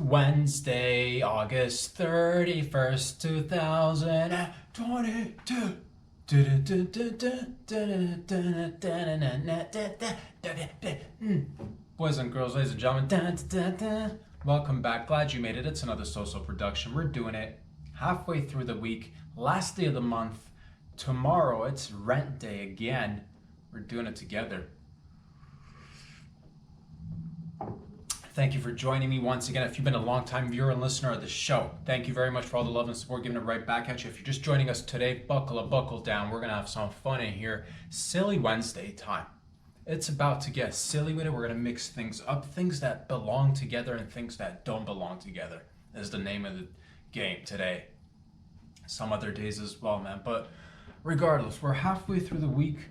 Wednesday, August 31st, 2022. Boys and girls, ladies and gentlemen, welcome back. Glad you made it. It's another social production. We're doing it halfway through the week, last day of the month. Tomorrow, it's rent day again. We're doing it together. Thank you for joining me once again. If you've been a long-time viewer and listener of the show, thank you very much for all the love and support, giving it right back at you. If you're just joining us today, buckle down. We're gonna have some fun in here. Silly Wednesday time. It's about to get silly with it. We're gonna mix things up, things that belong together and things that don't belong together is the name of the game today. Some other days as well, man. But regardless, we're halfway through the week.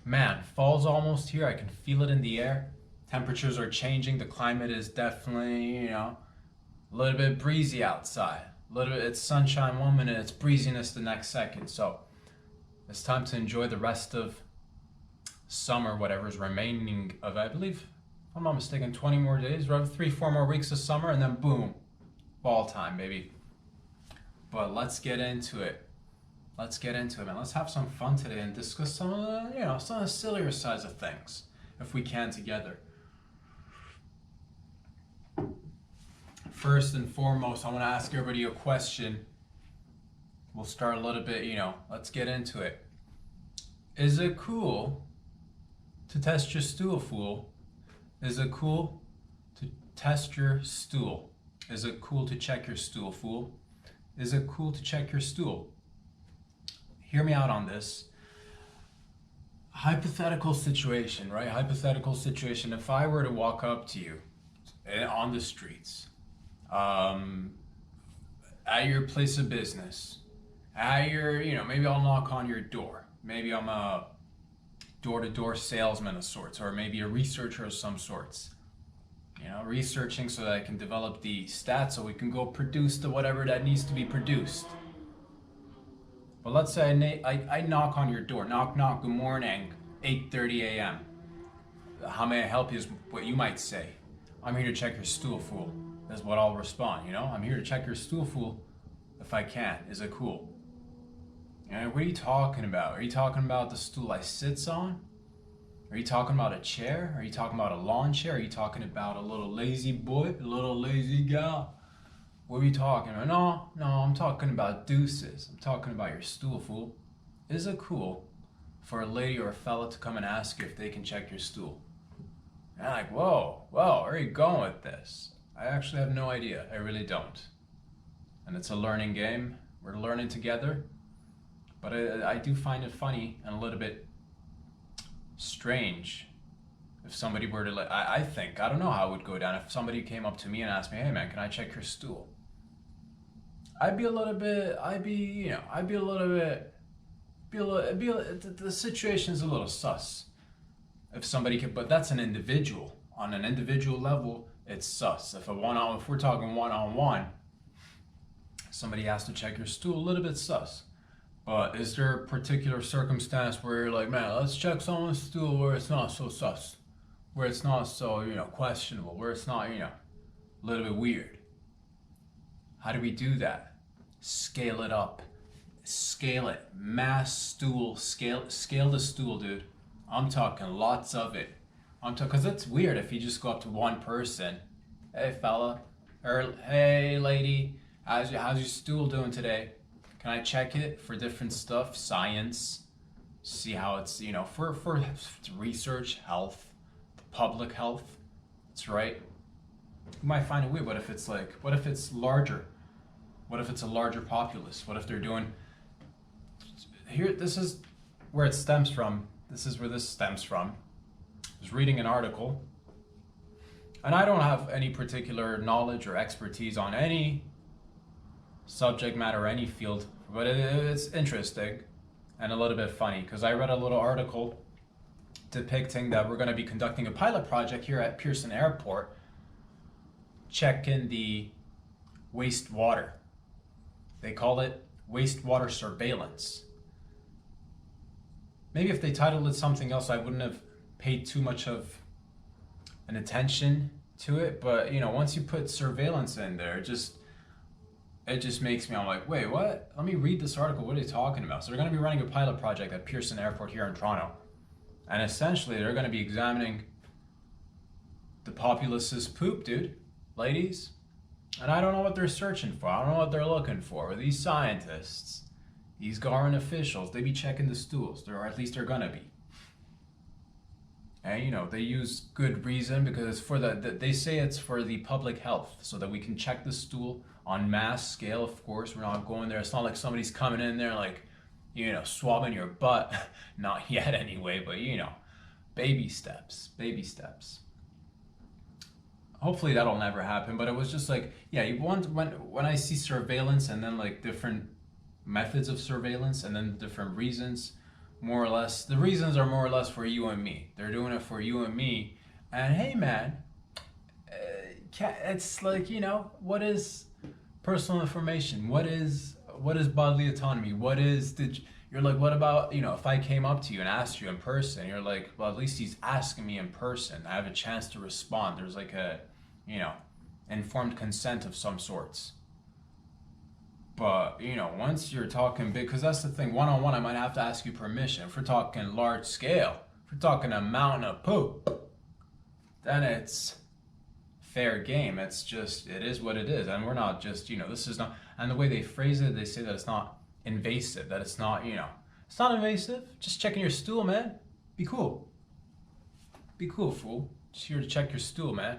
Man, fall's almost here. I can feel it in the air. Temperatures are changing. The climate is definitely, a little bit breezy outside. It's sunshine one minute, it's breeziness the next second. So it's time to enjoy the rest of summer, whatever's remaining of, I believe, if I'm not mistaken, 20 more days, right? 3-4 more weeks of summer, and then boom, fall time, baby. But let's get into it. Man. Let's have some fun today and discuss some of the, some of the sillier sides of things, if we can, together. First and foremost, I want to ask everybody a question. We'll start a little bit, let's get into it. Is it cool to test your stool, fool? Is it cool to test your stool? Is it cool to check your stool, fool? Is it cool to check your stool? Hear me out on this. Hypothetical situation, right? Hypothetical situation. If I were to walk up to you on the streets, at your place of business, at your, maybe I'll knock on your door. Maybe I'm a door-to-door salesman of sorts, or maybe a researcher of some sorts. Researching so that I can develop the stats so we can go produce the whatever that needs to be produced. But let's say I knock on your door. Knock, knock, good morning, 8:30 a.m. How may I help you is what you might say. I'm here to check your stool, fool. That's what I'll respond, I'm here to check your stool, fool, if I can. Is it cool? What are you talking about? Are you talking about the stool I sits on? Are you talking about a chair? Are you talking about a lawn chair? Are you talking about a little lazy boy, a little lazy gal? What are you talking about? No, I'm talking about deuces. I'm talking about your stool, fool. Is it cool for a lady or a fella to come and ask you if they can check your stool? And I'm like, whoa, where are you going with this? I actually have no idea. I really don't. And it's a learning game. We're learning together. But I do find it funny and a little bit strange if somebody were to, I don't know how it would go down if somebody came up to me and asked me, hey man, can I check your stool? The situation's a little sus. If somebody could, but that's an individual. On an individual level, it's sus. If we're talking one-on-one, somebody has to check your stool, a little bit sus. But is there a particular circumstance where you're like, man, let's check someone's stool where it's not so sus, where it's not so, questionable, where it's not, a little bit weird? How do we do that? Scale it up. Scale it. Mass stool. Scale the stool, dude. I'm talking lots of it. Because it's weird if you just go up to one person. Hey, fella. Or, hey, lady. How's your stool doing today? Can I check it for different stuff? Science. See how it's, for research, health, public health. That's right. You might find it weird. What if it's larger? What if it's a larger populace? What if they're doing... Here, this is where it stems from. This is where this stems from. I was reading an article, and I don't have any particular knowledge or expertise on any subject matter or any field, but it's interesting and a little bit funny because I read a little article depicting that we're going to be conducting a pilot project here at Pearson Airport, checking the wastewater. They call it wastewater surveillance. Maybe if they titled it something else, I wouldn't have paid too much of an attention to it, but once you put surveillance in there, it just makes me, I'm like, wait, what? Let me read this article. What are they talking about? So they're going to be running a pilot project at Pearson Airport here in Toronto. And essentially, they're going to be examining the populace's poop, dude. Ladies. And I don't know what they're searching for. I don't know what they're looking for. These scientists, these government officials, they be checking the stools. Or at least they're going to be. And they use good reason because it's for they say it's for the public health, so that we can check the stool on mass scale. Of course, we're not going there. It's not like somebody's coming in there like, swabbing your butt. Not yet anyway, but baby steps. Hopefully that'll never happen, but it was just like, yeah, when I see surveillance and then like different methods of surveillance and then different reasons, more or less, the reasons are more or less for you and me. They're doing it for you and me. And hey, man, it's like, what is personal information? What is bodily autonomy? You're like, what about, if I came up to you and asked you in person, you're like, well, at least he's asking me in person. I have a chance to respond. There's like a, informed consent of some sorts. But, once you're talking big, because that's the thing, one-on-one, I might have to ask you permission. If we're talking large scale, if we're talking a mountain of poop, then it's fair game. It's just, it is what it is. And we're not just, this is not, and the way they phrase it, they say that it's not invasive, that it's not, it's not invasive. Just checking your stool, man. Be cool. Be cool, fool. Just here to check your stool, man.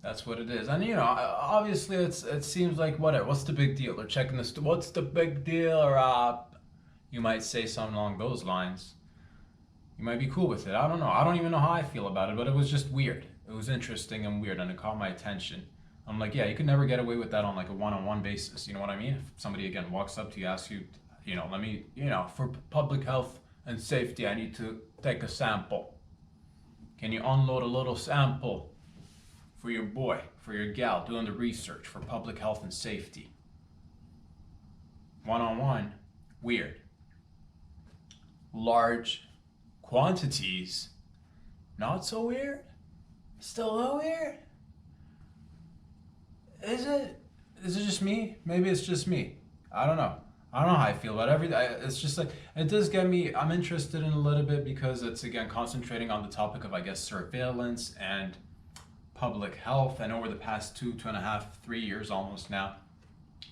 That's what it is. And obviously it seems like whatever. What's the big deal? They're checking the stool. What's the big deal? Or you might say something along those lines. You might be cool with it. I don't know. I don't even know how I feel about it, but it was just weird. It was interesting and weird, and it caught my attention. I'm like, yeah, you could never get away with that on like a one-on-one basis. You know what I mean? If somebody again walks up to you, asks you, let me, for public health and safety, I need to take a sample. Can you unload a little sample for your boy, for your gal, doing the research for public health and safety? One-on-one, weird. Large quantities, not so weird. Still a little weird. Is it just me? Maybe it's just me. I don't know. I don't know how I feel about everything. It's just like, it does get me, I'm interested in a little bit because it's again concentrating on the topic of, I guess, surveillance and public health. And over the past 2.5, 3 years almost now,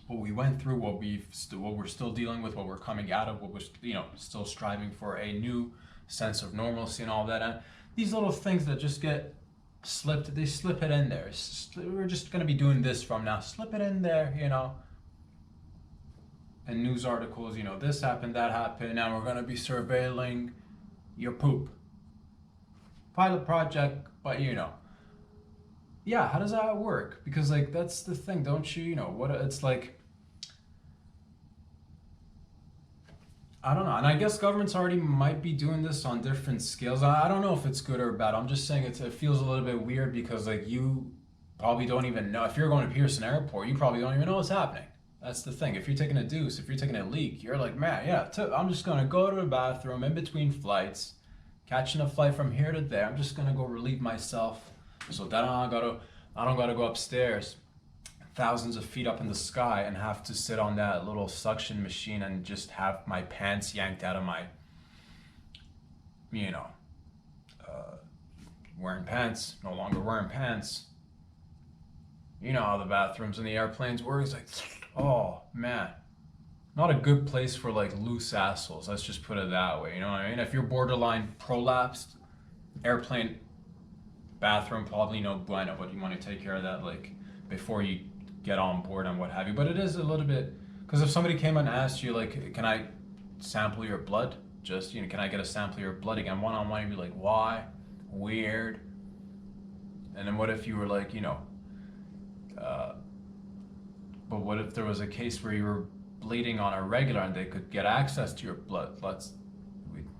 what we went through, what we're still dealing with, what we're coming out of, what we're still striving for a new sense of normalcy and all that. And these little things that just get slipped, they slip it in there. We're just going to be doing this from now. Slip it in there, and news articles, this happened, that happened, now we're going to be surveilling your poop. Pilot project, but yeah, how does that work? Because like, that's the thing, don't you, what it's like, I don't know. And I guess governments already might be doing this on different scales. I don't know if it's good or bad. I'm just saying it feels a little bit weird because like you probably don't even know. If you're going to Pearson Airport, you probably don't even know what's happening. That's the thing. If you're taking a deuce, if you're taking a leak, you're like, man, yeah, I'm just going to go to the bathroom in between flights, catching a flight from here to there. I'm just going to go relieve myself so that I don't got to go upstairs thousands of feet up in the sky and have to sit on that little suction machine and just have my pants yanked out of my, wearing pants, no longer wearing pants. You know how the bathrooms in the airplanes work. It's like, oh man, not a good place for like loose assholes. Let's just put it that way. You know what I mean? If you're borderline prolapsed, airplane bathroom probably no bueno, but you want to take care of that like before you get on board and what have you. But it is a little bit, because if somebody came and asked you like, can I sample your blood? Just, can I get a sample of your blood again? One-on-one, you'd be like, why? Weird. And then what if you were like, but what if there was a case where you were bleeding on a regular and they could get access to your blood?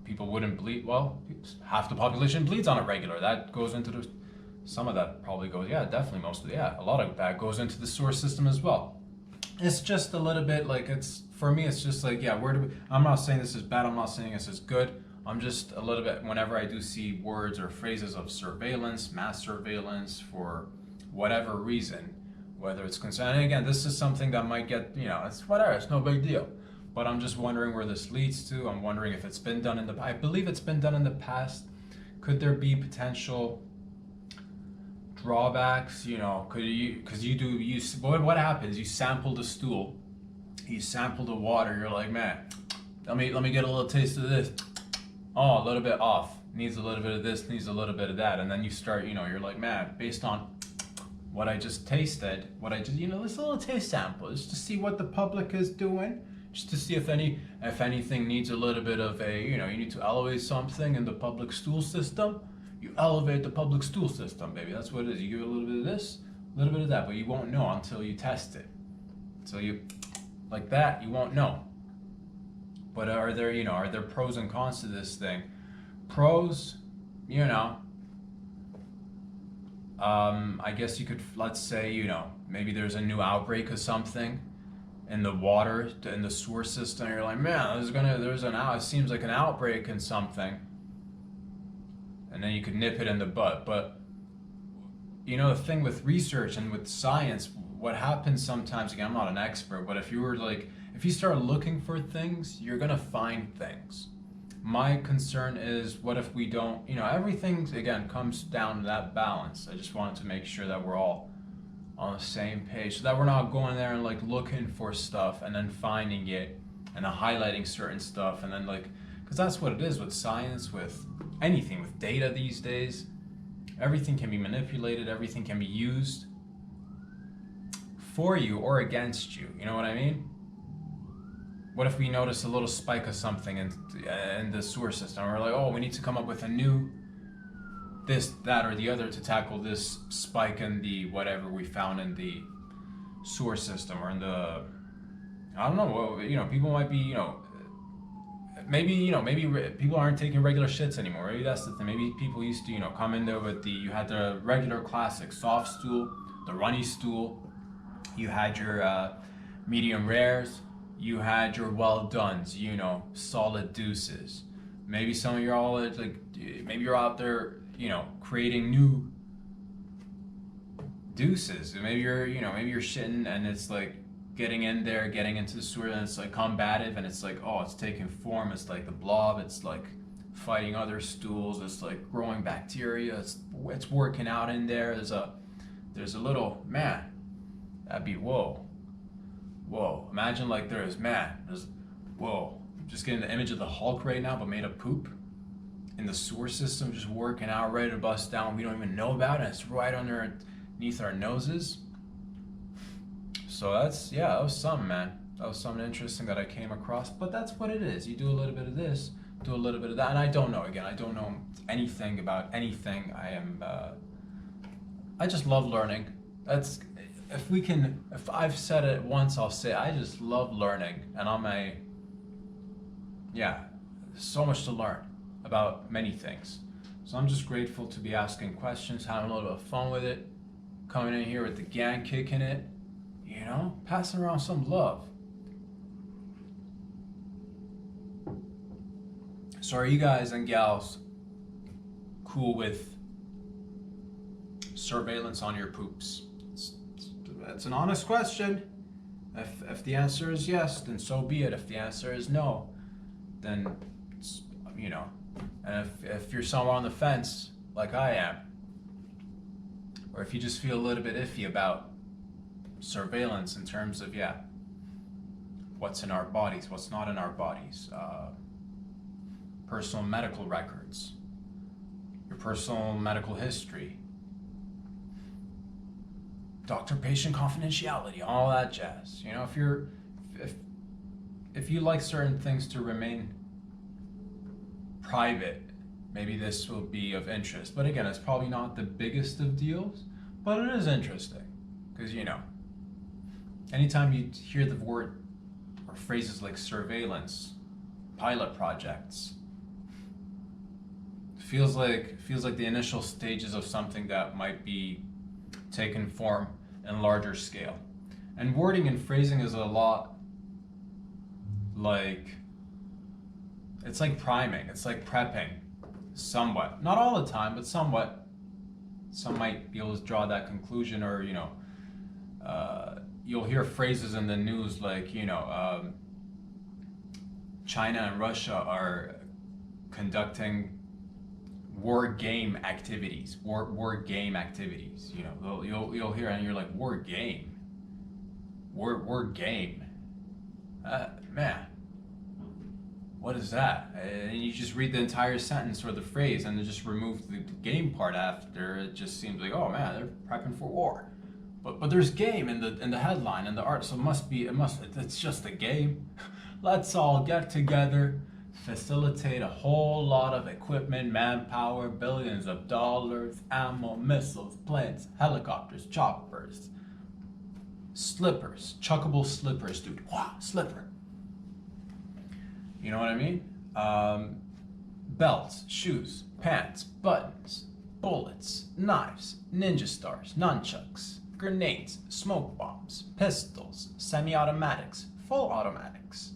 People wouldn't bleed. Well, half the population bleeds on a regular. That goes into the, some of that probably goes, yeah, definitely most of the, yeah, a lot of that goes into the sewer system as well. It's just a little bit like, for me, it's just like, yeah, I'm not saying this is bad, I'm not saying this is good. I'm just a little bit, whenever I do see words or phrases of surveillance, mass surveillance, for whatever reason, whether it's concerned, and again, this is something that might get, it's whatever, it's no big deal. But I'm just wondering where this leads to. I'm wondering if it's been done I believe it's been done in the past. Could there be potential drawbacks? What happens? You sample the stool, you sample the water, you're like, man, let me get a little taste of this. Oh, a little bit off. Needs a little bit of this, needs a little bit of that. And then you start, you're like, man, based on what I just tasted, this little taste sample, just to see what the public is doing, just to see if anything needs a little bit of you need to elevate something in the public stool system. You elevate the public stool system, baby. That's what it is. You give it a little bit of this, a little bit of that, but you won't know until you test it. So you, like that, you won't know. But are there pros and cons to this thing? Pros, I guess you could, let's say, maybe there's a new outbreak of something in the water, in the sewer system. You're like, man, it seems like an outbreak in something. And then you could nip it in the butt. But, the thing with research and with science, what happens sometimes, again, I'm not an expert, but if you start looking for things, you're gonna find things. My concern is, what if we don't, everything, again, comes down to that balance. I just wanted to make sure that we're all on the same page, so that we're not going there and looking for stuff and then finding it and then highlighting certain stuff and then because that's what it is with science, with anything, with data these days. Everything can be manipulated, everything can be used for you or against you. You know what I mean? What if we notice a little spike of something in the sewer system? We're like, oh, we need to come up with a new this, that, or the other to tackle this spike in the whatever we found in the sewer system or in the, I don't know, people might be, maybe people aren't taking regular shits anymore. Maybe that's the thing. Maybe people used to, come in there with you had the regular classic soft stool, the runny stool, you had your medium rares, you had your well dones, solid deuces. Maybe some of you all maybe you're out there, creating new deuces. Maybe you're shitting and it's getting in there, getting into the sewer, and it's combative, and it's it's taking form. It's the blob. It's fighting other stools. It's growing bacteria. It's working out in there. There's a little, man. That'd be whoa. Imagine there's whoa. I'm just getting the image of the Hulk right now, but made of poop in the sewer system, just working out, ready to bust down. We don't even know about it. It's right underneath our noses. So that was something, man. That was something interesting that I came across. But that's what it is. You do a little bit of this, do a little bit of that, and I don't know. Again, I don't know anything about anything. I just love learning. If I've said it once, I'll say it. I just love learning, and so much to learn about many things. So I'm just grateful to be asking questions, having a little bit of fun with it, coming in here with the gang, kicking it, passing around some love. So are you guys and gals cool with surveillance on your poops? It's an honest question. If the answer is yes, then so be it. If the answer is no, then and if you're somewhere on the fence like I am, or if you just feel a little bit iffy about surveillance in terms of what's in our bodies, what's not in our bodies, personal medical records, your personal medical history, doctor-patient confidentiality, all that jazz. If you like certain things to remain private, maybe this will be of interest. But again, it's probably not the biggest of deals, but it is interesting because anytime you hear the word or phrases like surveillance, pilot projects, feels like the initial stages of something that might be taken form in larger scale. And wording and phrasing is a lot It's like priming. It's like prepping, somewhat. Not all the time, but somewhat. Some might be able to draw that conclusion, or you'll hear phrases in the news like, China and Russia are conducting war game activities. War game activities. You'll hear it and you're like, war game. War game. Man. What is that? And you just read the entire sentence or the phrase and then just remove the game part after. It just seems like, oh man, they're prepping for war. But there's game in the headline and the art, so it's just a game. Let's all get together, facilitate a whole lot of equipment, manpower, billions of dollars, ammo, missiles, planes, helicopters, choppers, slippers, chuckable slippers, dude. Wow, slipper. You know what I mean? Belts, shoes, pants, buttons, bullets, knives, ninja stars, nunchucks, grenades, smoke bombs, pistols, semi-automatics, full automatics,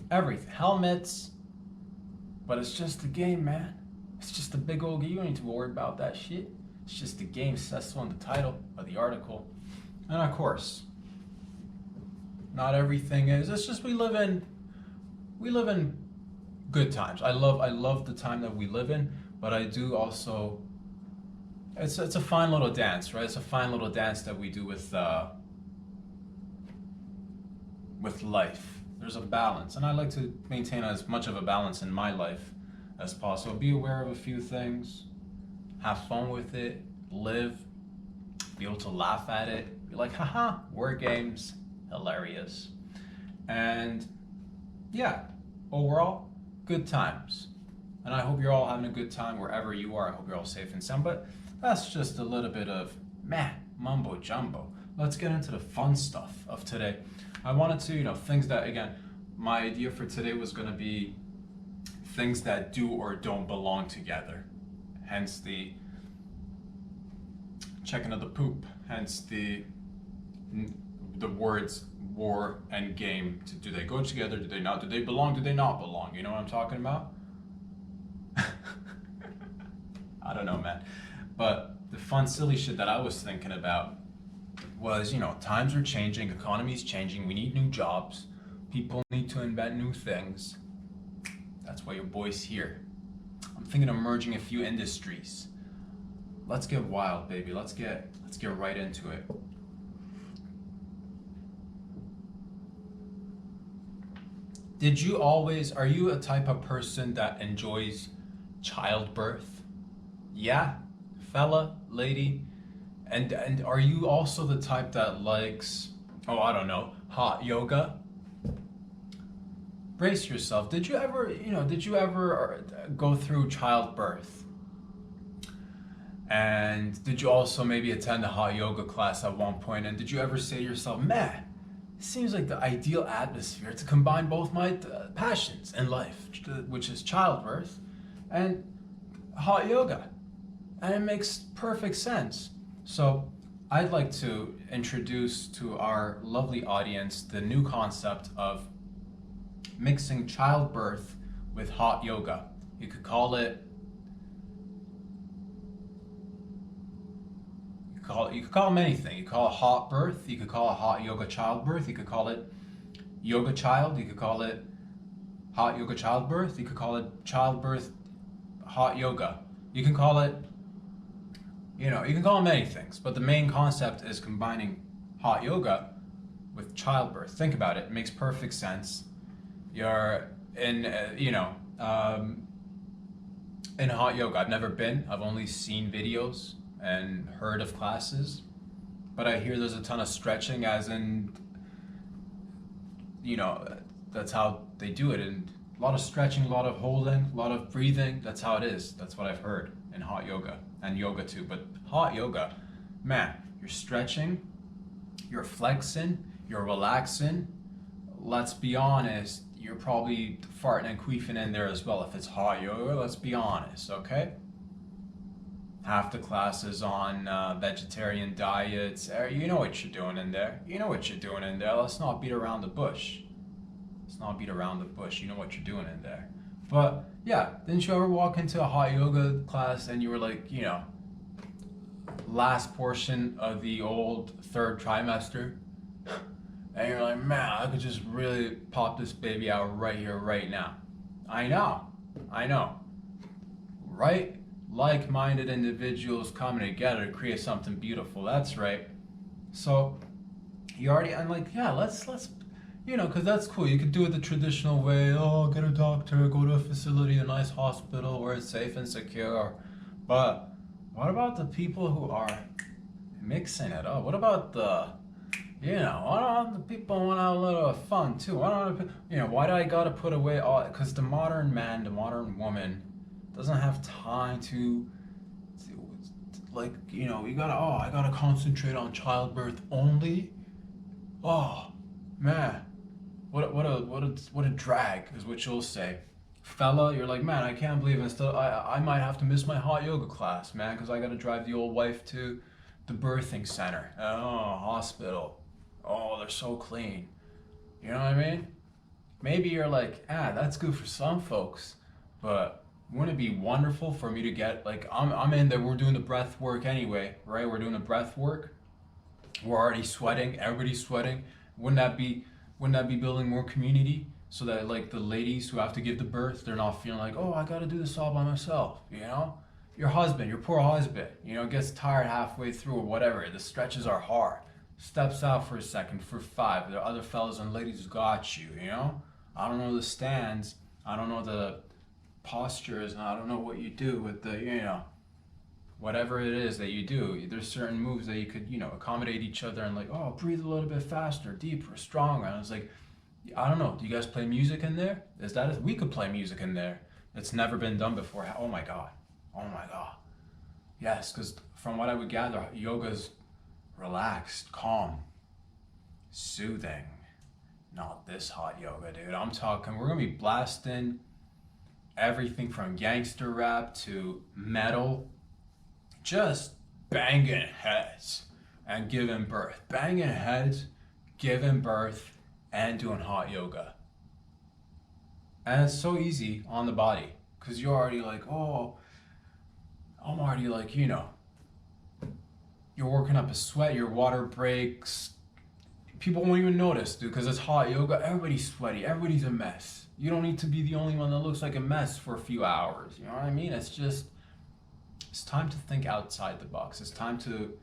everything, helmets. But it's just a game, man. It's just a big old game. You don't need to worry about that shit. It's just a game, says so in the title of the article. And of course, not everything is. It's just we live in good times. I love the time that we live in, but I do also. It's a fine little dance, right? It's a fine little dance that we do with life. There's a balance, and I like to maintain as much of a balance in my life as possible. Be aware of a few things, have fun with it, live, be able to laugh at it, be like, haha, war games, hilarious. And yeah, overall, good times. And I hope you're all having a good time wherever you are. I hope you're all safe and sound. But that's just a little bit of mumbo jumbo. Let's get into the fun stuff of today. I wanted to, things that, again, my idea for today was going to be things that do or don't belong together. Hence the checking of the poop. Hence the words war and game. Do they go together? Do they not? Do they belong? Do they not belong? You know what I'm talking about? I don't know, man. But the fun, silly shit that I was thinking about was, times are changing, economy's changing, we need new jobs, people need to invent new things. That's why your boy's here. I'm thinking of merging a few industries. Let's get wild, baby. Let's get right into it. Are you a type of person that enjoys childbirth? Yeah, fella, lady. And are you also the type that likes, hot yoga? Brace yourself. Did you ever go through childbirth? And did you also maybe attend a hot yoga class at one point? And did you ever say to yourself, man, it seems like the ideal atmosphere to combine both my passions in life, which is childbirth and hot yoga. And it makes perfect sense. So I'd like to introduce to our lovely audience the new concept of mixing childbirth with hot yoga. You could call it anything. You could call it hot birth, you could call it hot yoga childbirth, you could call it yoga child, you could call it hot yoga childbirth, you could call it childbirth hot yoga. You can call it you can call them many things, but the main concept is combining hot yoga with childbirth. Think about it. It makes perfect sense. You're in hot yoga. I've never been. I've only seen videos and heard of classes, but I hear there's a ton of stretching, as in, that's how they do it. And a lot of stretching, a lot of holding, a lot of breathing. That's how it is. That's what I've heard in hot yoga. And yoga too, but hot yoga, man, you're stretching, you're flexing, you're relaxing. Let's be honest, you're probably farting and queefing in there as well if it's hot yoga. Let's be honest, okay? Half the class is on vegetarian diets. You know what you're doing in there. Let's not beat around the bush. Let's not beat around the bush. You know what you're doing in there. But yeah, didn't you ever walk into a hot yoga class and you were like, last portion of the old third trimester, and you're like, man, I could just really pop this baby out right here, right now. I know. Right? Like-minded individuals coming together to create something beautiful. That's right. So I'm like, yeah, let's because that's cool. You could do it the traditional way. Oh, get a doctor, go to a facility, a nice hospital where it's safe and secure. But what about the people who are mixing it up? What about what about the people who want to have a little fun too? Why do I gotta put away all? Because the modern man, the modern woman, doesn't have time to I gotta concentrate on childbirth only. Oh, man, what a drag is what you'll say. Fella, you're like, man, I can't believe I might have to miss my hot yoga class, man, because I gotta drive the old wife to the birthing center. Oh, hospital. Oh, they're so clean. You know what I mean? Maybe you're like, that's good for some folks, but wouldn't it be wonderful for me to get, like, I'm in there, we're doing the breath work anyway, right? We're doing the breath work. We're already sweating, everybody's sweating. Wouldn't that be building more community? So that, like, the ladies who have to give the birth, they're not feeling like, oh, I gotta do this all by myself, Your husband, your poor husband, gets tired halfway through or whatever. The stretches are hard. Steps out for a second, for 5. The other fellas and ladies got you, I don't know the stands, I don't know the postures, and I don't know what you do with the, whatever it is that you do. There's certain moves that you could, accommodate each other and like, oh, breathe a little bit faster, deeper, stronger. And I was like, I don't know, do you guys play music in there? We could play music in there. It's never been done before. Oh my God. Yes, because from what I would gather, yoga's relaxed, calm, soothing. Not this hot yoga, dude. I'm talking, we're gonna be blasting everything from gangster rap to metal, just banging heads and giving birth. Banging heads, giving birth, and doing hot yoga. And it's so easy on the body, because you're already like, oh, I'm already like, you're working up a sweat, your water breaks. People won't even notice, dude, because it's hot yoga. Everybody's sweaty, everybody's a mess. You don't need to be the only one that looks like a mess for a few hours. You know what I mean? It's time to think outside the box. It's time to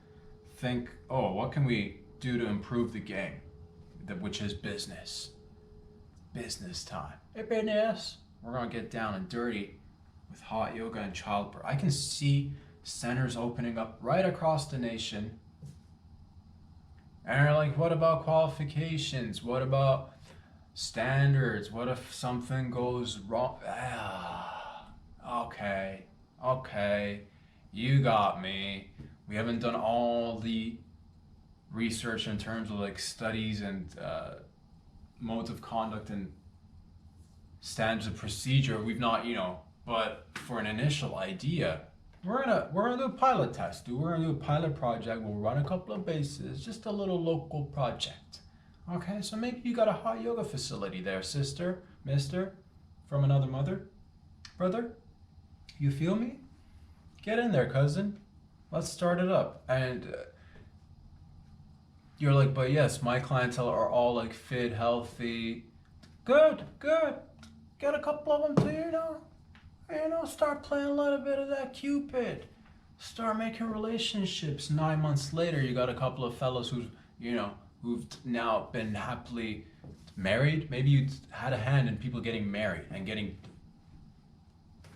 think, oh, what can we do to improve the game? Which is business. Business time. Hey, business. We're going to get down and dirty with hot yoga and childbirth. I can see centers opening up right across the nation. And they're like, what about qualifications? What about standards? What if something goes wrong? Okay, you got me. We haven't done all the research in terms of like studies and modes of conduct and standards of procedure. We've not, but for an initial idea, we're gonna do a pilot test, dude. We're gonna do a pilot project. We'll run a couple of bases, just a little local project. Okay, so maybe you got a hot yoga facility there, sister, mister, from another mother, brother. You feel me? Get in there, cousin. Let's start it up. And you're like, but yes, my clientele are all like fit, healthy. Good. Get a couple of them to, start playing a little bit of that Cupid. Start making relationships. 9 months later, you got a couple of fellows who've now been happily married. Maybe you had a hand in people getting married and getting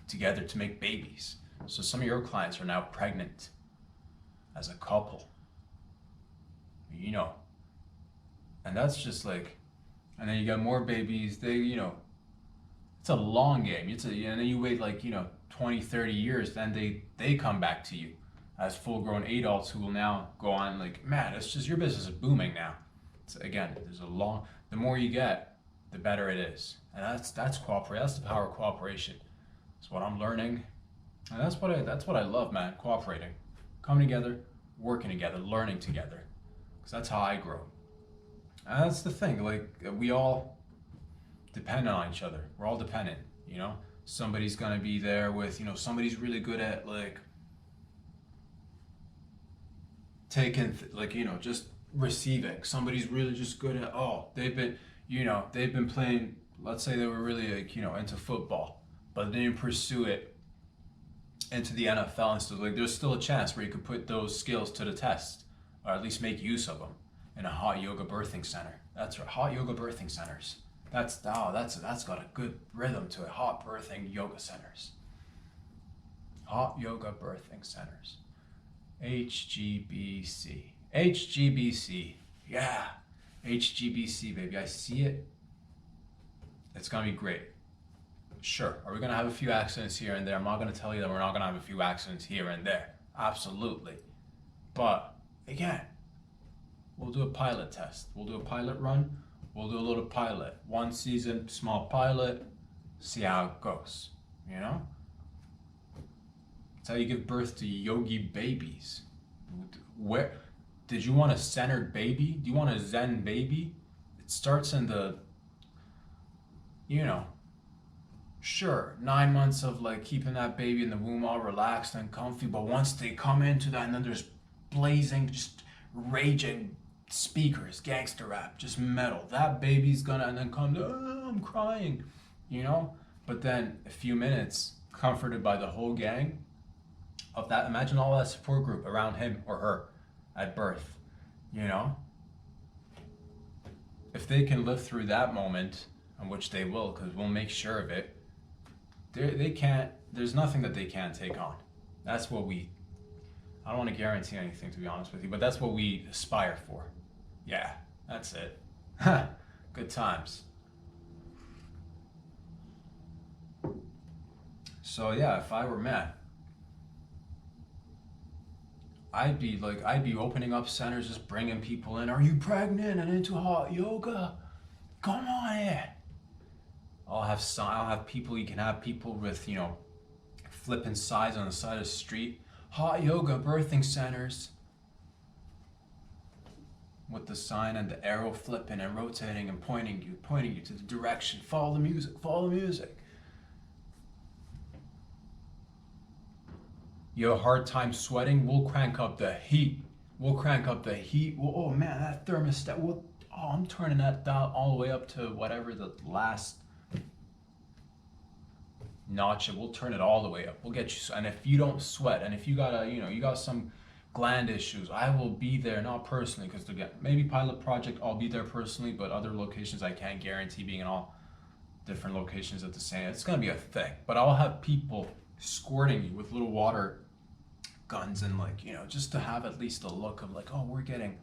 together to make babies. So some of your clients are now pregnant as a couple. And that's just like, and then you got more babies. It's a long game. And then you wait like 20, 30 years, then they come back to you as full-grown adults who will now go on like, man, it's just, your business is booming now. Again, the more you get, the better it is. And that's cooperate. That's the power of cooperation. That's what I'm learning. And that's what I love, man. Cooperating, coming together, working together, learning together. Because that's how I grow. And that's the thing. Like, dependent on each other. We're all dependent, you know? Somebody's gonna be there with, you know, somebody's really good at like taking, like, you know, just receiving. Somebody's really just good at, oh, they've been playing, let's say they were really like, you know, into football, but they didn't pursue it into the NFL and stuff. Like, there's still a chance where you could put those skills to the test, or at least make use of them in a hot yoga birthing center. That's right, hot yoga birthing centers. That's got a good rhythm to it. Hot birthing yoga centers. Hot yoga birthing centers. HGBC. HGBC. Yeah. HGBC, baby. I see it. It's gonna be great. Sure. Are we gonna have a few accidents here and there? I'm not gonna tell you that we're not gonna have a few accidents here and there. Absolutely. But again, we'll do a pilot test. We'll do a pilot run. We'll do a little pilot. 1 season, small pilot. See how it goes. You know? That's how you give birth to yogi babies. Where did you want a centered baby? Do you want a Zen baby? It starts in the, you know, sure, 9 months of like keeping that baby in the womb all relaxed and comfy, but once they come into that, and then there's blazing, just raging speakers, gangster rap, just metal. That baby's gonna, and then come, oh, I'm crying, you know? But then a few minutes, comforted by the whole gang of that, imagine all that support group around him or her at birth, you know? If they can live through that moment, and which they will, because we'll make sure of it, they can't, there's nothing that they can't take on. That's what I don't want to guarantee anything, to be honest with you, but that's what we aspire for. Yeah, that's it. Good times. So yeah, if I were Matt, I'd be opening up centers, just bringing people in. Are you pregnant and into hot yoga? Come on in. I'll have people, you can have people with, you know, flipping signs on the side of the street. Hot yoga birthing centers. With the sign and the arrow flipping and rotating and pointing you to the direction. Follow the music, follow the music. You have a hard time sweating, we'll crank up the heat. Oh man, that thermostat, I'm turning that down all the way up to whatever the last notch. We'll turn it all the way up. We'll get you, and if you don't sweat, and if you got you got some gland issues, I will be there, not personally, because again, maybe pilot project, I'll be there personally, but other locations I can't guarantee, being in all different locations at the same, it's gonna be a thing. But I'll have people squirting you with little water guns, and like, you know, just to have at least a look of like, oh, we're getting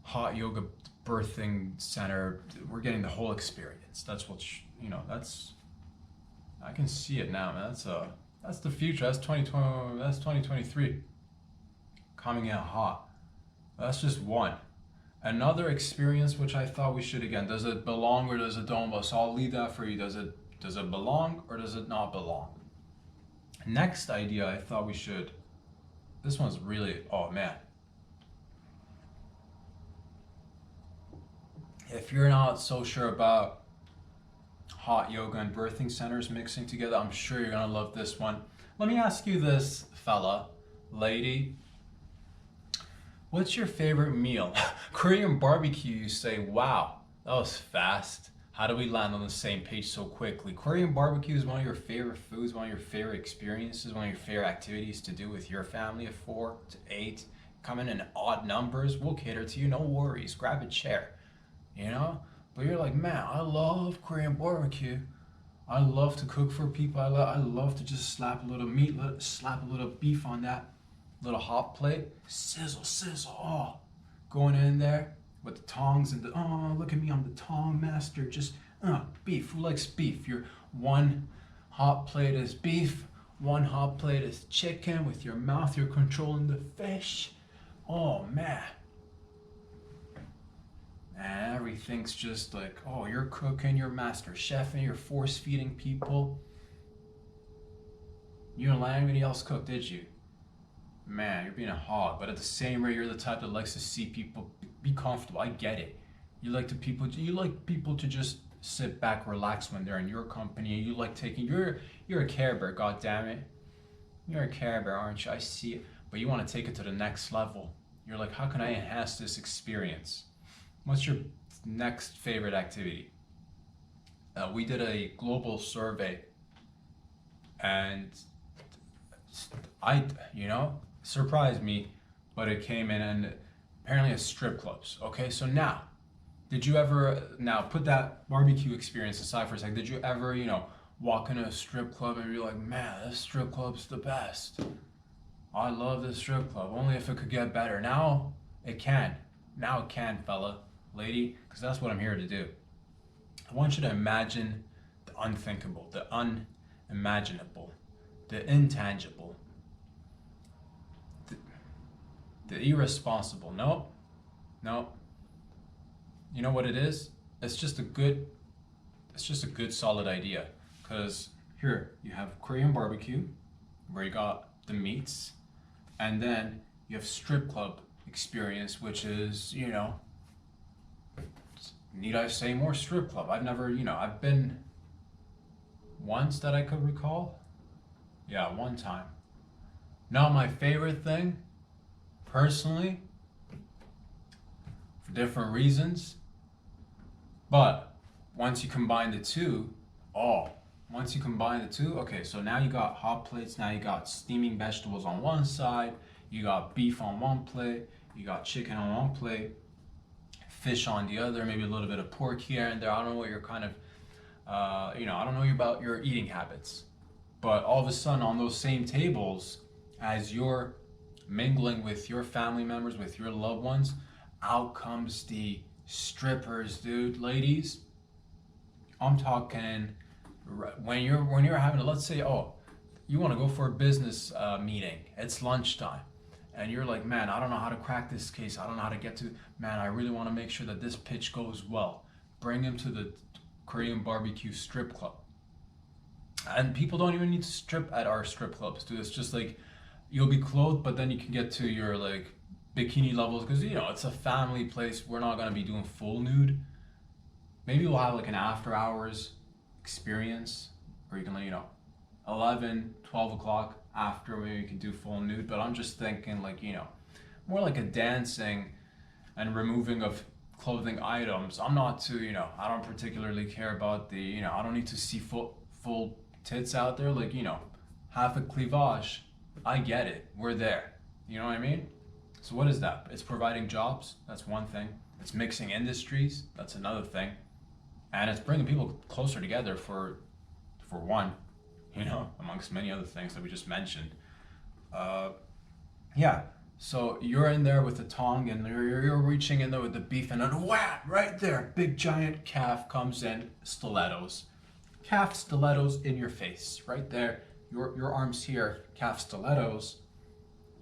hot yoga birthing center, we're getting the whole experience. That's what, you know, that's, I can see it now, man. That's the future. That's 2020. That's 2023. Coming in hot. That's just one. Another experience which I thought we should, again, does it belong or does it don't? So I'll leave that for you. Does it belong or does it not belong? Next idea I thought we should. This one's really, oh man. If you're not so sure about hot yoga and birthing centers mixing together, I'm sure you're gonna love this one. Let me ask you this, fella, lady. What's your favorite meal? Korean barbecue, you say, wow, that was fast. How do we land on the same page so quickly? Korean barbecue is one of your favorite foods, one of your favorite experiences, one of your favorite activities to do with your family of 4 to 8. Come in odd numbers, we'll cater to you, no worries. Grab a chair, you know? But you're like, man, I love Korean barbecue. I love to cook for people. I love to just slap a little meat, slap a little beef on that little hot plate. Sizzle, sizzle. Oh, going in there with the tongs and oh, look at me, I'm the tong master. Just beef. Who likes beef? Your one hot plate is beef. One hot plate is chicken. With your mouth, you're controlling the fish. Oh man. And everything's just like, oh, you're cooking, you're master chef, and you're force feeding people. You didn't let anybody else cook, did you? Man, you're being a hog. But at the same rate, you're the type that likes to see people be comfortable. I get it. You like people to just sit back, relax when they're in your company. You like taking you're a Care Bear, god damn it. You're a Care Bear, aren't you? I see it. But you want to take it to the next level. You're like, how can I enhance this experience? What's your next favorite activity? We did a global survey, and surprised me, but it came in and apparently it's strip clubs. Okay, so now, did you ever, now put that barbecue experience aside for a second, did you ever, walk in a strip club and be like, man, this strip club's the best. I love this strip club, only if it could get better. Now it can. Now it can, fella, lady, because that's what I'm here to do. I want you to imagine the unthinkable, the unimaginable, the intangible, the irresponsible. No. You know what it is? It's just a good solid idea. Because here you have Korean barbecue, where you got the meats, and then you have strip club experience, which is, need I say more, strip club? I've never, I've been once that I could recall. Yeah, one time. Not my favorite thing, personally, for different reasons. But once you combine the two, okay, so now you got hot plates, now you got steaming vegetables on one side, you got beef on one plate, you got chicken on one plate, fish on the other, maybe a little bit of pork here and there. I don't know what your kind of, I don't know about your eating habits, but all of a sudden on those same tables, as you're mingling with your family members, with your loved ones, out comes the strippers, dude. Ladies, I'm talking when you're having, let's say, you want to go for a business meeting, it's lunchtime, and you're like, man, I don't know how to crack this case, I don't know how to get to, man, I really want to make sure that this pitch goes well. Bring him to the Korean barbecue strip club. And people don't even need to strip at our strip clubs, dude. It's just like, you'll be clothed, but then you can get to your like bikini levels, because it's a family place. We're not going to be doing full nude. Maybe we'll have like an after hours experience where you can, 11, 12 o'clock after, where you can do full nude. But I'm just thinking like, more like a dancing and removing of clothing items. I'm not too, I don't particularly care about the, I don't need to see full tits out there. Like, half a cleavage. I get it. We're there. You know what I mean? So what is that? It's providing jobs. That's one thing. It's mixing industries. That's another thing. And it's bringing people closer together for one, amongst many other things that we just mentioned. Yeah. So you're in there with the tongue, and you're reaching in there with the beef, and then wham, right there, big giant calf comes in, stilettos. Calf stilettos in your face, right there. Your arms here, calf stilettos,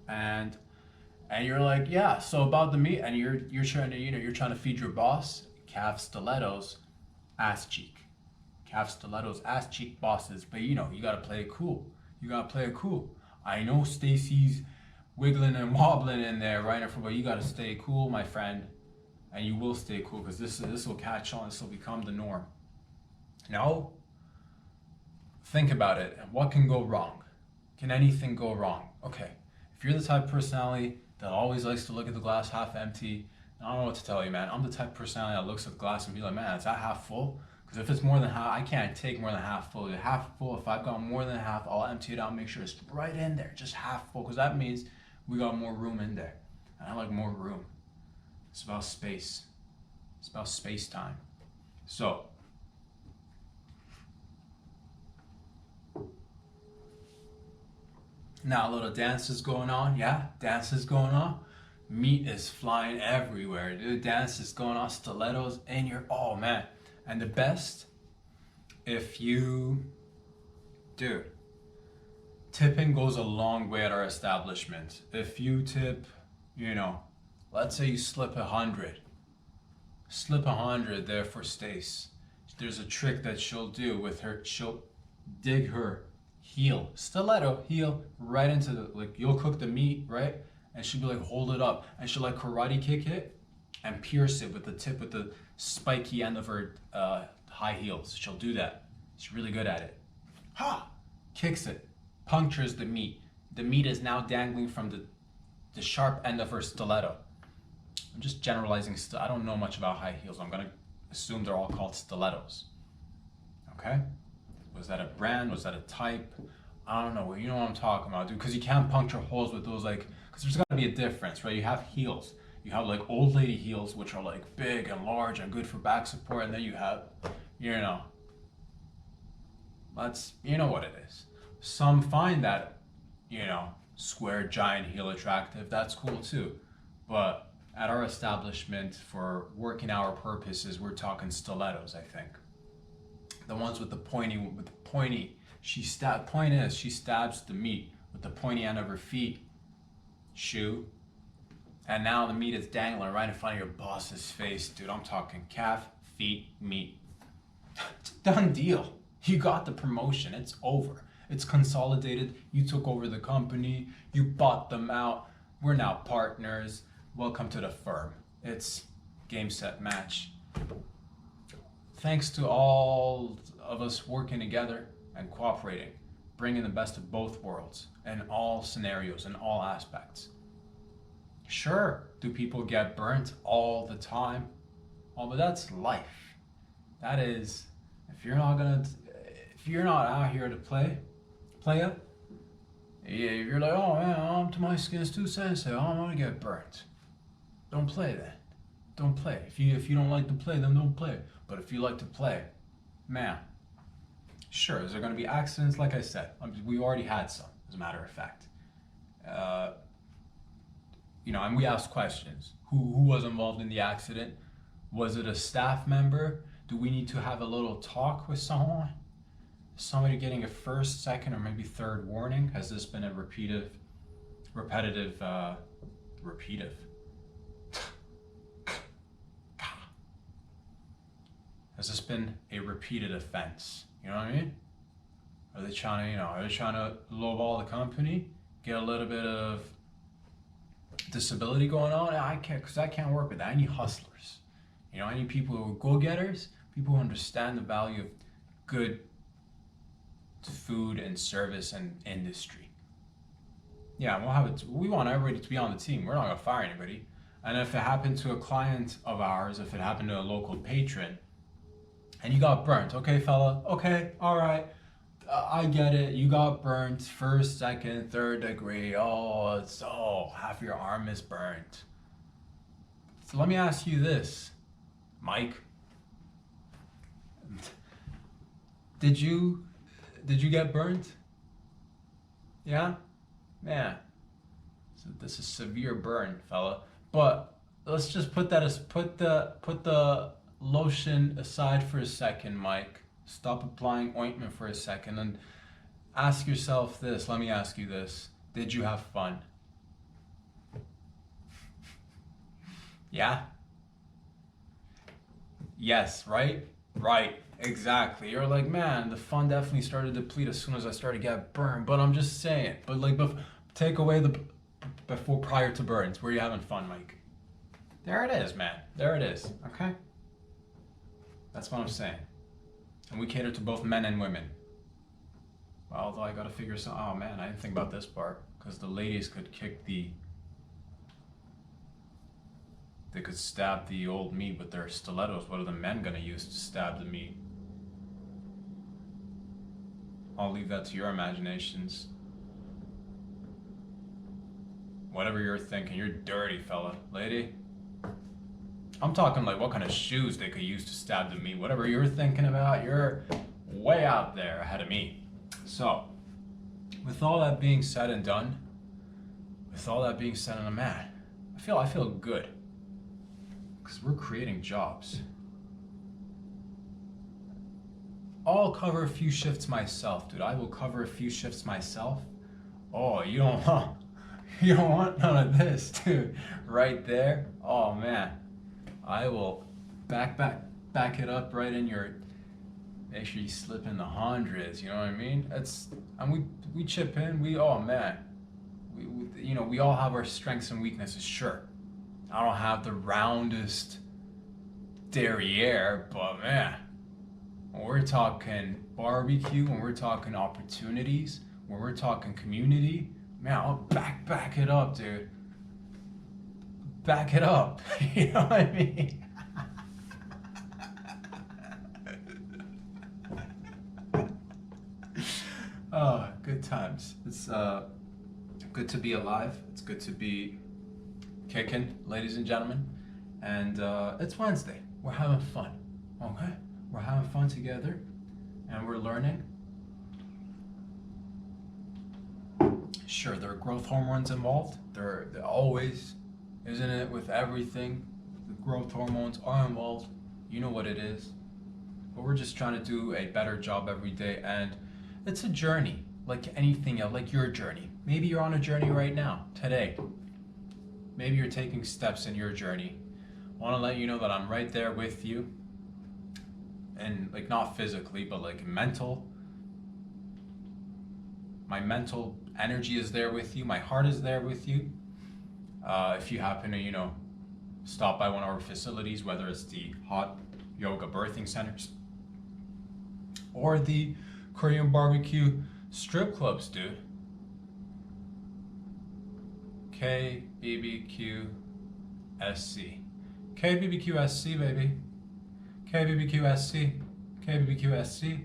and you're like, yeah. So about the meat, and you're trying to you're trying to feed your boss. Calf stilettos, ass cheek. Calf stilettos, ass cheek bosses. But you gotta play it cool. I know Stacy's wiggling and wobbling in there right in front, but you gotta stay cool, my friend, and you will stay cool, because this will catch on. This will become the norm. No. Think about it. What can go wrong? Can anything go wrong? Okay, if you're the type of personality that always likes to look at the glass half empty, I don't know what to tell you, man. I'm the type of personality that looks at the glass and be like, man, is that half full? Because if it's more than half, I can't take more than half full. Half full, if I've got more than half, I'll empty it out, make sure it's right in there, just half full, because that means we got more room in there. And I like more room. It's about space. It's about space time. So, now a little dance is going on. Yeah, dance is going on. Meat is flying everywhere, dude. Dance is going on. Stilettos in your, oh man. And the best, if you, dude, tipping goes a long way at our establishment. If you tip, let's say you slip 100. Slip 100 there for Stace. There's a trick that she'll do with her. She'll dig her heel, stiletto heel, right into the, like, you'll cook the meat, right? And she'll be like, hold it up. And she'll like karate kick it. and pierce it with the tip, with the spiky end of her high heels. She'll do that. She's really good at it. Ha! Kicks it, punctures the meat. The meat is now dangling from the sharp end of her stiletto. I'm just generalizing. I don't know much about high heels. I'm gonna assume they're all called stilettos. Okay? Was that a brand? Was that a type? I don't know. You know what I'm talking about, dude. Because you can't puncture holes with those, like, because there's got to be a difference, right? You have heels. You have like old lady heels, which are like big and large and good for back support, and then you have, you know, you know what it is. Some find that, you know, square giant heel attractive. That's cool too. But at our establishment, for working hour purposes, we're talking stilettos, I think. The ones with the pointy, point is, she stabs the meat with the pointy end of her shoe, and now the meat is dangling right in front of your boss's face, dude. I'm talking calf, feet, meat. It's a done deal. You got the promotion. It's over. It's consolidated. You took over the company. You bought them out. We're now partners. Welcome to the firm. It's game, set, match. Thanks to all of us working together and cooperating, bringing the best of both worlds in all scenarios, in all aspects. Sure, do people get burnt all the time? Oh, but that's life. That is, if you're not out here to play it, yeah, if you're like, oh man, I'm to my skin's 2 cents, so I'm gonna get burnt. Don't play then. Don't play. If you don't like to play, then don't play. But if you like to play, man, sure, is there gonna be accidents? Like I said, we already had some, as a matter of fact. You know, and we asked questions. Who was involved in the accident? Was it a staff member? Do we need to have a little talk with someone? Somebody getting a first, second, or maybe third warning? Has this been a repetitive? Has this been a repeated offense? You know what I mean? Are they trying to lowball the company? Get a little bit of disability going on? I can't work with that. I need hustlers. You know, I need people who are go-getters, people who understand the value of good food and service and industry. Yeah, we want everybody to be on the team. We're not gonna fire anybody. And if it happened to a client of ours, if it happened to a local patron, and you got burnt, okay, fella, okay, all right, I get it. You got burnt, first, second, third degree. Half your arm is burnt. So let me ask you this, Mike. Did you get burnt? Yeah, man. So this is severe burn, fella. But let's just put the lotion aside for a second, Mike. Stop applying ointment for a second and ask yourself this. Let me ask you this. Did you have fun? Yeah? Yes, right? Right, exactly. You're like, man, the fun definitely started to deplete as soon as I started to get burned. But I'm just saying. But like, take away the prior to burns. Were you having fun, Mike? There it is, man. There it is. Okay? That's what I'm saying. And we cater to both men and women. Well, although I gotta figure some. Oh man, I didn't think about this part. Because the ladies could they could stab the old meat with their stilettos. What are the men gonna use to stab the meat? I'll leave that to your imaginations. Whatever you're thinking, you're dirty, fella. Lady? I'm talking like what kind of shoes they could use to stab the meat. Whatever you're thinking about, you're way out there ahead of me. So, with all that being said and done, man, I feel good. Because we're creating jobs. I'll cover a few shifts myself, dude. I will cover a few shifts myself. Oh, you don't want none of this, dude. Right there. Oh man. I will back it up right in your. Make sure you slip in the hundreds. You know what I mean? We chip in. We all have our strengths and weaknesses. Sure, I don't have the roundest derriere, but man, when we're talking barbecue, when we're talking opportunities, when we're talking community, man, I'll back it up, dude. Back it up. You know what I mean? Oh, good times. It's good to be alive. It's good to be kicking, ladies and gentlemen. And it's Wednesday. We're having fun. Okay? We're having fun together and we're learning. Sure, there are growth hormones involved. There always, isn't it, with everything? The growth hormones are involved. You know what it is. But we're just trying to do a better job every day, and it's a journey, like anything else, like your journey. Maybe you're on a journey right now, today. Maybe you're taking steps in your journey. I want to let you know that I'm right there with you. And like not physically, but like mental. My mental energy is there with you. My heart is there with you. If you happen to, stop by one of our facilities, whether it's the hot yoga birthing centers or the Korean barbecue strip clubs, dude. KBBQSC. KBBQSC, baby. KBBQSC. KBBQSC.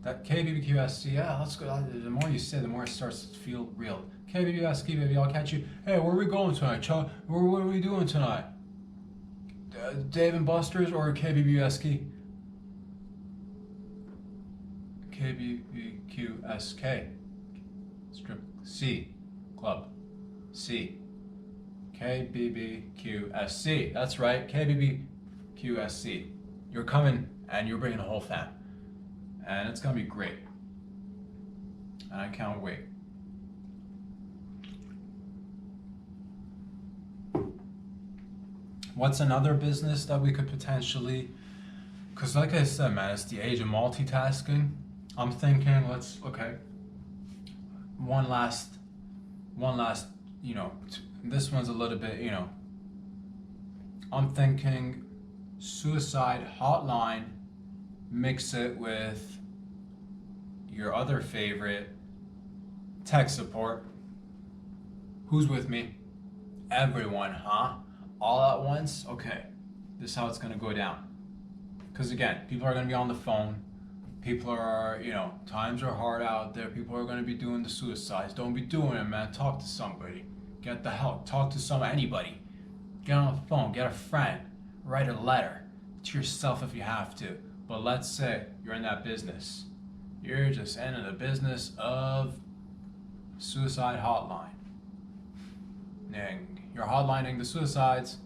That KBBQSC, yeah, let's go. The more you say, the more it starts to feel real. KBBQSC, baby, I'll catch you. Hey, where are we going tonight, Chuck? What are we doing tonight? Dave and Buster's or KBBQSC? KBBQSK. Strip C. Club. C. KBBQSC. That's right, KBBQSC. You're coming and you're bringing a whole fam. And it's gonna be great. And I can't wait. What's another business that we could potentially, because like I said, man, it's the age of multitasking. I'm thinking, one last, this one's a little bit, I'm thinking suicide hotline, mix it with your other favorite, tech support. Who's with me? Everyone, huh? All at once? Okay, this is how it's gonna go down. Because again, people are gonna be on the phone. People are, times are hard out there. People are gonna be doing the suicides. Don't be doing it, man. Talk to somebody. Get the help. Talk to anybody. Get on the phone. Get a friend. Write a letter to yourself if you have to. But let's say you're in that business. You're just in the business of suicide hotline. And you're hotlining the suicides,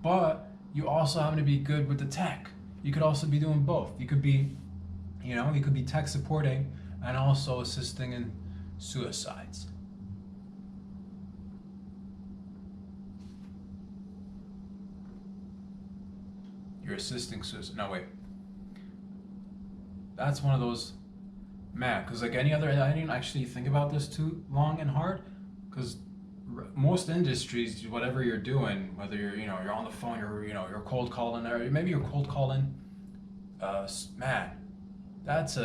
but you also happen to be good with the tech. You could also be doing both. You could be, you could be tech supporting and also assisting in suicides. You're assisting suicide. No, wait. That's one of those, man, because like any other, I didn't actually think about this too long and hard, because most industries, whatever you're doing, whether you're on the phone, you're cold calling, or maybe you're cold calling, man, that's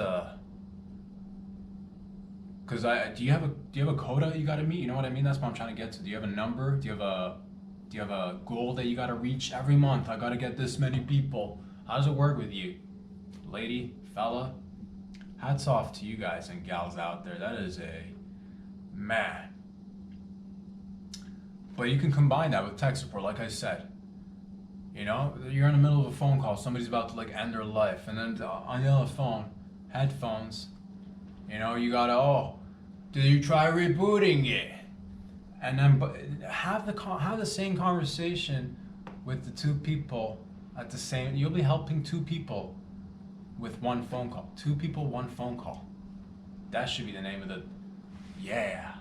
because do you have a quota you got to meet? You know what I mean? That's what I'm trying to get to. Do you have a number? Do you have a goal that you got to reach every month? I got to get this many people. How does it work with you, lady, fella? Hats off to you guys and gals out there. That is man. But you can combine that with tech support, like I said. You're in the middle of a phone call, somebody's about to end their life, and then on the other phone, headphones, you gotta, did you try rebooting it? And then have the same conversation with the two people you'll be helping two people with one phone call. Two people, one phone call. That should be the name of yeah.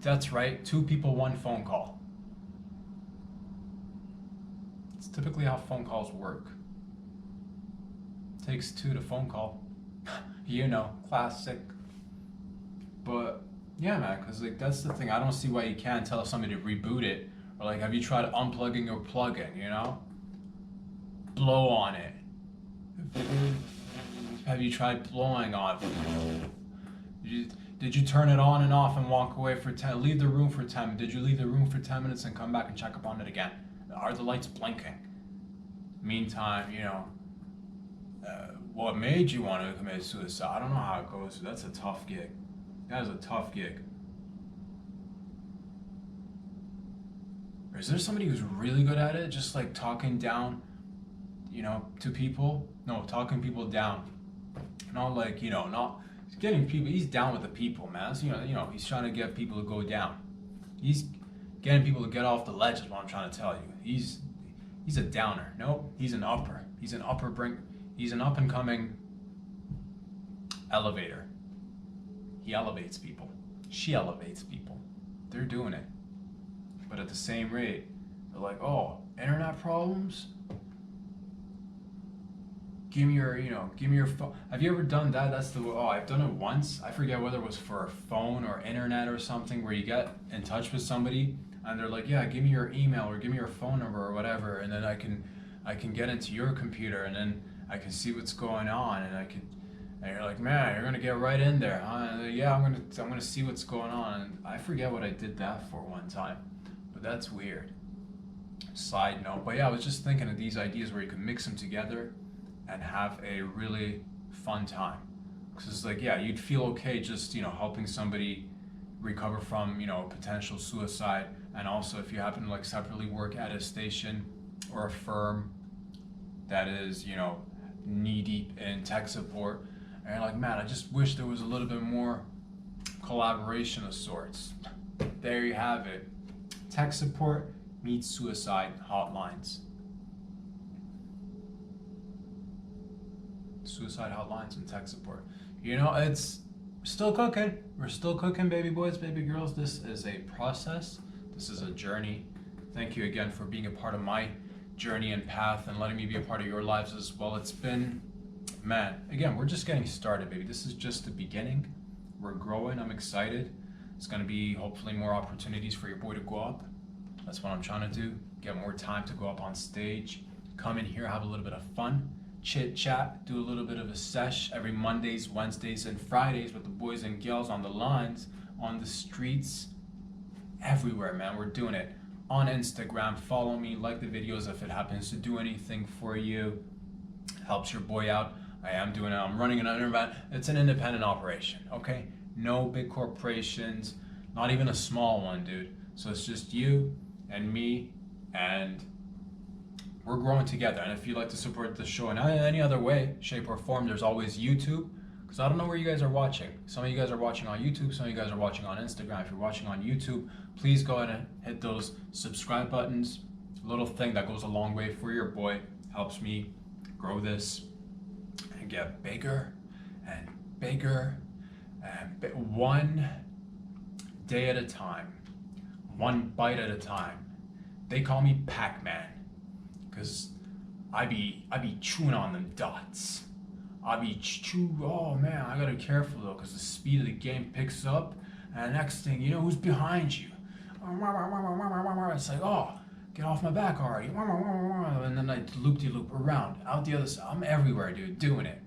That's right, two people, one phone call. It's typically how phone calls work. It takes two to phone call. Classic. But yeah, man, because that's the thing. I don't see why you can't tell somebody to reboot it, or Or like, have you tried unplugging or plugging, you know? Blow on it. Have you tried blowing on it? Did you turn it on and off and walk away for 10, leave the room for 10, did you leave the room for 10 minutes and come back and check up on it again? Are the lights blinking? Meantime, you know, what made you want to commit suicide? I don't know how it goes. That's a tough gig. That is a tough gig. Or is there somebody who's really good at it? Just like talking down, you know, to people? No, talking people down. Not like, you know, not getting people. He's down with the people, man. So, you know, he's trying to get people to go down. He's getting people to get off the ledge is what I'm trying to tell you. He's a downer. Nope, he's an upper. He's an up and coming elevator. He elevates people. She elevates people. They're doing it. But at the same rate, they're like, oh, internet problems? Give me your phone. Have you ever done that? I've done it once. I forget whether it was for a phone or internet or something, where you get in touch with somebody and they're like, yeah, give me your email or give me your phone number or whatever, and then I can get into your computer and then I can see what's going on, and you're like, man, you're gonna get right in there, huh? Like, yeah, I'm gonna see what's going on. And I forget what I did that for one time, but that's weird. Side note, but yeah, I was just thinking of these ideas where you can mix them together and have a really fun time. Because it's like, yeah, you'd feel okay just, you know, helping somebody recover from, you know, potential suicide. And also if you happen to like separately work at a station or a firm that is, you know, knee deep in tech support, and you're like, man, I just wish there was a little bit more collaboration of sorts. There you have it. Tech support meets suicide hotlines. Suicide hotlines and tech support. You know, it's still cooking. We're still cooking, baby boys, baby girls. This is a process. This is a journey. Thank you again for being a part of my journey and path and letting me be a part of your lives as well. It's been, man, again, we're just getting started, baby. This is just the beginning. We're growing. I'm excited. It's going to be hopefully more opportunities for your boy to go up. That's what I'm trying to do. Get more time to go up on stage, come in here, have a little bit of fun, chit chat, do a little bit of a sesh every Mondays, Wednesdays, and Fridays with the boys and girls on the lines, on the streets, everywhere, man. We're doing it. On Instagram, follow me, like the videos if it happens to do anything for you. Helps your boy out. I am doing it. I'm running it's an independent operation, okay? No big corporations, not even a small one, dude. So it's just you and me, and we're growing together. And if you'd like to support the show in any other way, shape, or form, there's always YouTube. Because I don't know where you guys are watching. Some of you guys are watching on YouTube. Some of you guys are watching on Instagram. If you're watching on YouTube, please go ahead and hit those subscribe buttons. A little thing that goes a long way for your boy. Helps me grow this and get bigger and bigger. And one day at a time. One bite at a time. They call me Pac-Man. Because I be chewing on them dots. Oh man, I gotta be careful though, because the speed of the game picks up, and the next thing you know, who's behind you? It's like, oh, get off my back already. And then I loop-de-loop around, out the other side. I'm everywhere, dude, doing it.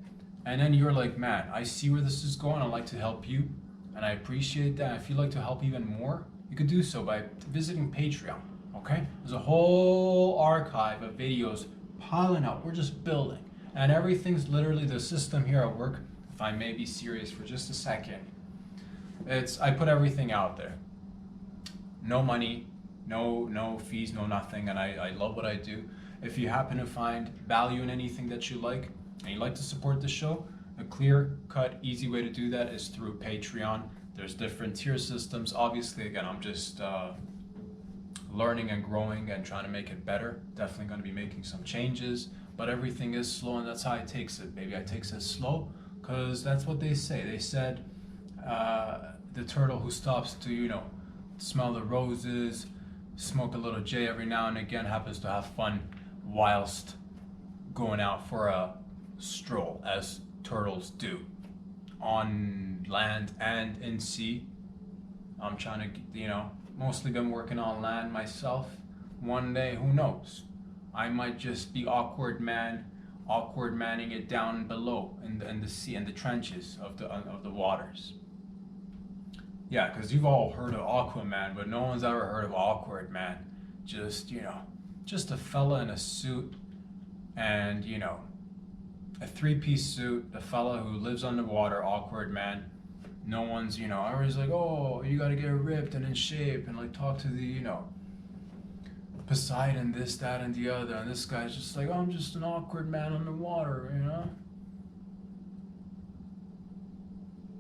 And then you're like, man, I see where this is going. I'd like to help you, and I appreciate that. If you'd like to help even more, you could do so by visiting Patreon, okay? There's a whole archive of videos piling up. We're just building. And everything's literally the system here at work. If I may be serious for just a second, I put everything out there. No money, no fees, no nothing, and I love what I do. If you happen to find value in anything that you like, and you'd like to support the show, a clear-cut, easy way to do that is through Patreon. There's different tier systems. Obviously, again, I'm just learning and growing and trying to make it better. Definitely going to be making some changes. But everything is slow, and that's how I takes it, baby. I takes it slow, because that's what they say. They said the turtle who stops to, you know, smell the roses, smoke a little J every now and again, happens to have fun whilst going out for a stroll, as turtles do, on land and in sea. I'm trying to, you know, mostly been working on land myself. One day, who knows? I might just be awkward manning it down below in the sea, in the trenches of the waters. Yeah, because you've all heard of Aquaman, but no one's ever heard of Awkward Man. Just, just a fella in a suit and, a three-piece suit, a fella who lives underwater, Awkward Man. No one's, everybody's like, oh, you gotta get ripped and in shape and like talk to the, Poseidon, this, that, and the other. And this guy's just like, oh, I'm just an awkward man underwater,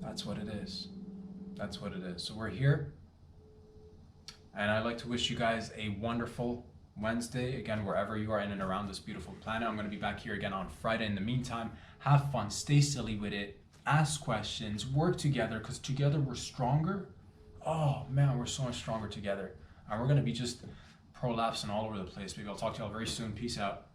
That's what it is. That's what it is. So we're here. And I'd like to wish you guys a wonderful Wednesday. Again, wherever you are in and around this beautiful planet. I'm going to be back here again on Friday. In the meantime, have fun. Stay silly with it. Ask questions. Work together, because together we're stronger. Oh, man, we're so much stronger together. And we're going to be just prolapsing all over the place. Maybe I'll talk to y'all very soon. Peace out.